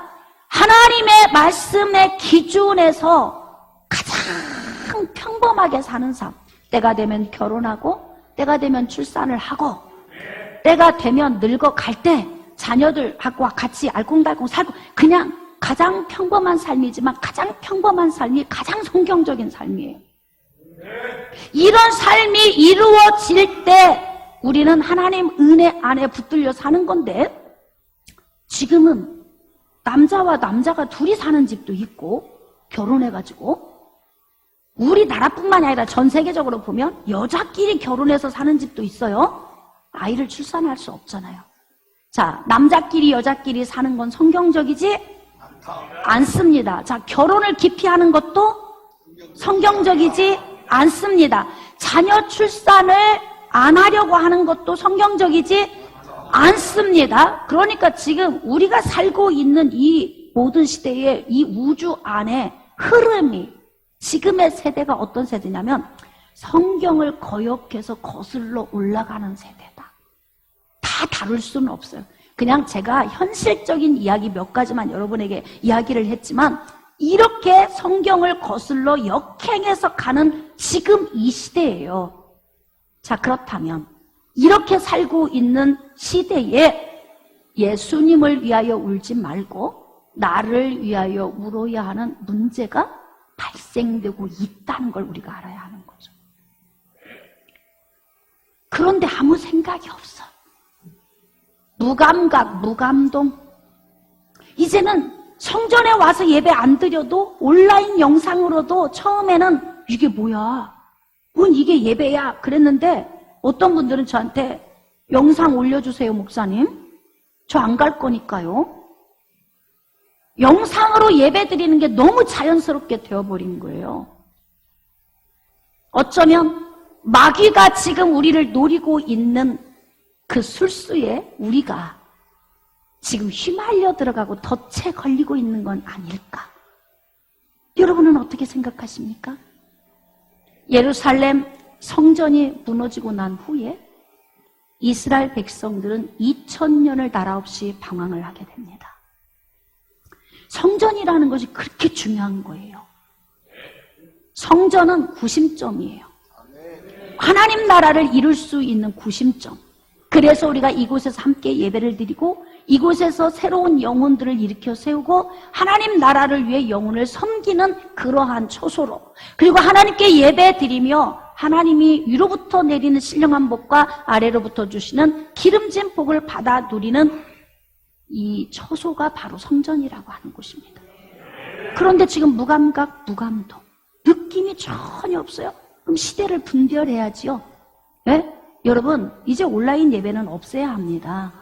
하나님의 말씀의 기준에서 가장 평범하게 사는 삶. 때가 되면 결혼하고, 때가 되면 출산을 하고, 때가 되면 늙어갈 때 자녀들하고 같이 알콩달콩 살고, 그냥 가장 평범한 삶이지만 가장 평범한 삶이 가장 성경적인 삶이에요. 이런 삶이 이루어질 때 우리는 하나님 은혜 안에 붙들려 사는 건데, 지금은 남자와 남자가 둘이 사는 집도 있고, 결혼해가지고 우리나라뿐만이 아니라 전 세계적으로 보면 여자끼리 결혼해서 사는 집도 있어요. 아이를 출산할 수 없잖아요. 자, 남자끼리 여자끼리 사는 건 성경적이지 않습니다. 자, 결혼을 기피하는 것도 성경적이지 않습니다. 자녀 출산을 안 하려고 하는 것도 성경적이지 않습니다. 그러니까 지금 우리가 살고 있는 이 모든 시대의 이 우주 안에 흐름이, 지금의 세대가 어떤 세대냐면 성경을 거역해서 거슬러 올라가는 세대다. 다 다룰 수는 없어요. 그냥 제가 현실적인 이야기 몇 가지만 여러분에게 이야기를 했지만, 이렇게 성경을 거슬러 역행해서 가는 지금 이 시대예요. 자, 그렇다면 이렇게 살고 있는 시대에 예수님을 위하여 울지 말고 나를 위하여 울어야 하는 문제가 발생되고 있다는 걸 우리가 알아야 하는 거죠. 그런데 아무 생각이 없어. 무감각, 무감동. 이제는 성전에 와서 예배 안 드려도 온라인 영상으로도 처음에는 이게 뭐야? 뭔 이게 예배야? 그랬는데 어떤 분들은 저한테 영상 올려주세요, 목사님. 저 안 갈 거니까요. 영상으로 예배 드리는 게 너무 자연스럽게 되어버린 거예요. 어쩌면 마귀가 지금 우리를 노리고 있는 그 술수에 우리가 지금 휘말려 들어가고 덫에 걸리고 있는 건 아닐까? 여러분은 어떻게 이스라엘 백성들은 2000년을 나라 없이 방황을 하게 됩니다. 성전이라는 것이 그렇게 중요한 거예요. 성전은 구심점이에요. 하나님 나라를 이룰 수 있는 구심점. 그래서 우리가 이곳에서 함께 예배를 드리고 이곳에서 새로운 영혼들을 일으켜 세우고 하나님 나라를 위해 영혼을 섬기는 그러한 초소로, 그리고 하나님께 예배 드리며 하나님이 위로부터 내리는 신령한 복과 아래로부터 주시는 기름진 복을 받아 누리는 이 처소가 바로 성전이라고 하는 곳입니다. 그런데 지금 무감각, 무감동, 느낌이 전혀 없어요. 그럼 시대를 분별해야지요. 네? 여러분, 이제 온라인 예배는 없애야 합니다.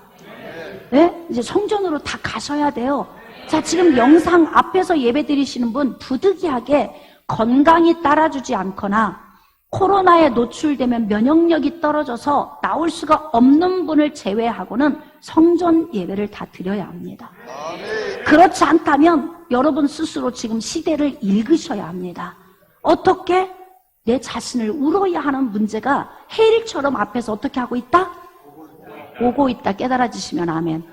네? 이제 성전으로 다 가셔야 돼요. 자, 지금 영상 앞에서 예배 드리시는 분 부득이하게 건강이 따라주지 않거나 코로나에 노출되면 면역력이 떨어져서 나올 수가 없는 분을 제외하고는 성전 예배를 다 드려야 합니다. 그렇지 않다면 여러분 스스로 지금 시대를 읽으셔야 합니다. 어떻게? 내 자신을 울어야 하는 문제가 해일처럼 앞에서 어떻게 하고 있다? 오고 있다. 깨달아지시면 아멘.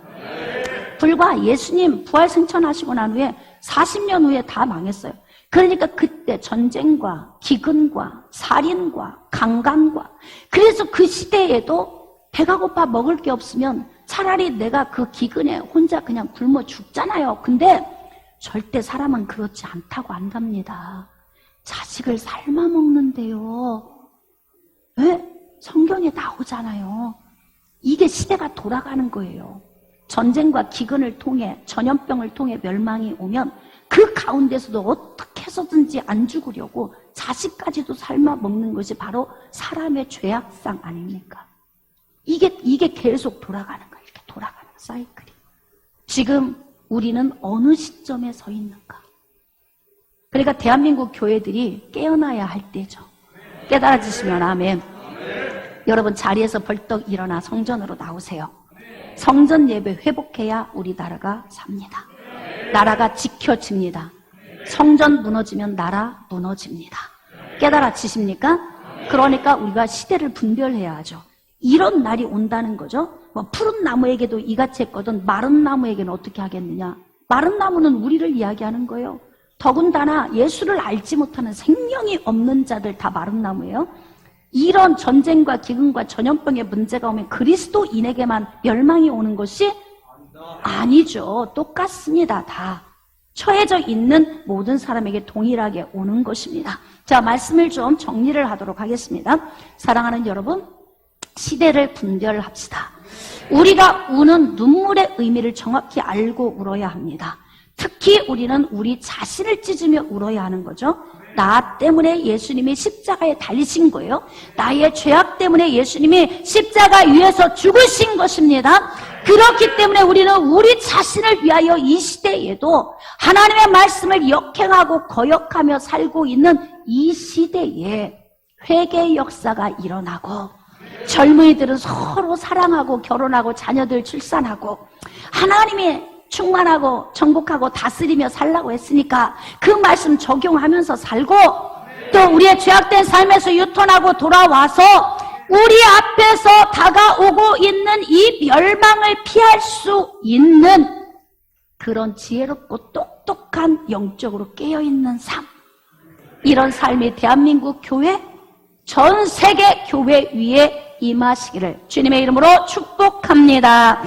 불과 예수님 부활 승천하시고 난 후에 40년 후에 다 망했어요. 그러니까 그때 전쟁과 기근과 살인과 강간과, 그래서 그 시대에도 배가 고파 먹을 게 없으면 차라리 내가 그 기근에 혼자 그냥 굶어 죽잖아요. 근데 절대 사람은 그렇지 않다고 안답니다. 자식을 삶아 먹는데요. 왜? 성경에 나오잖아요. 이게 시대가 돌아가는 거예요. 전쟁과 기근을 통해, 전염병을 통해 멸망이 오면 그 가운데서도 어떻게 해서든지 안 죽으려고 자식까지도 삶아 먹는 것이 바로 사람의 죄악상 아닙니까? 이게 계속 돌아가는 거예요. 이렇게 돌아가는 사이클이. 지금 우리는 어느 시점에 서 있는가? 그러니까 대한민국 교회들이 깨어나야 할 때죠. 깨달아지시면 아멘. 여러분 자리에서 벌떡 일어나 성전으로 나오세요. 성전 예배 회복해야 우리 나라가 삽니다. 나라가 지켜집니다. 성전 무너지면 나라 무너집니다. 깨달아지십니까? 그러니까 우리가 시대를 분별해야 하죠. 이런 날이 온다는 거죠. 뭐 푸른 나무에게도 이같이 했거든 마른 나무에게는 어떻게 하겠느냐. 마른 나무는 우리를 이야기하는 거예요. 더군다나 예수를 알지 못하는 생명이 없는 자들 다 마른 나무예요. 이런 전쟁과 기근과 전염병의 문제가 오면 그리스도인에게만 멸망이 오는 것이 아니죠. 똑같습니다. 다 처해져 있는 모든 사람에게 동일하게 오는 것입니다. 자, 말씀을 좀 정리를 하도록 하겠습니다. 사랑하는 여러분, 시대를 분별합시다. 우리가 우는 눈물의 의미를 정확히 알고 울어야 합니다. 특히 우리는 우리 자신을 찢으며 울어야 하는 거죠. 나 때문에 예수님이 십자가에 달리신 거예요. 나의 죄악 때문에 예수님이 십자가 위에서 죽으신 것입니다. 그렇기 때문에 우리는 우리 자신을 위하여 이 시대에도 하나님의 말씀을 역행하고 거역하며 살고 있는 이 시대에 회개의 역사가 일어나고 젊은이들은 서로 사랑하고 결혼하고 자녀들 출산하고 하나님이 충만하고 정복하고 다스리며 살라고 했으니까 그 말씀 적용하면서 살고 또 우리의 죄악된 삶에서 유턴하고 돌아와서 우리 앞에서 다가오고 있는 이 멸망을 피할 수 있는 그런 지혜롭고 똑똑한 영적으로 깨어있는 삶, 이런 삶이 대한민국 교회, 전 세계 교회 위에 임하시기를 주님의 이름으로 축복합니다.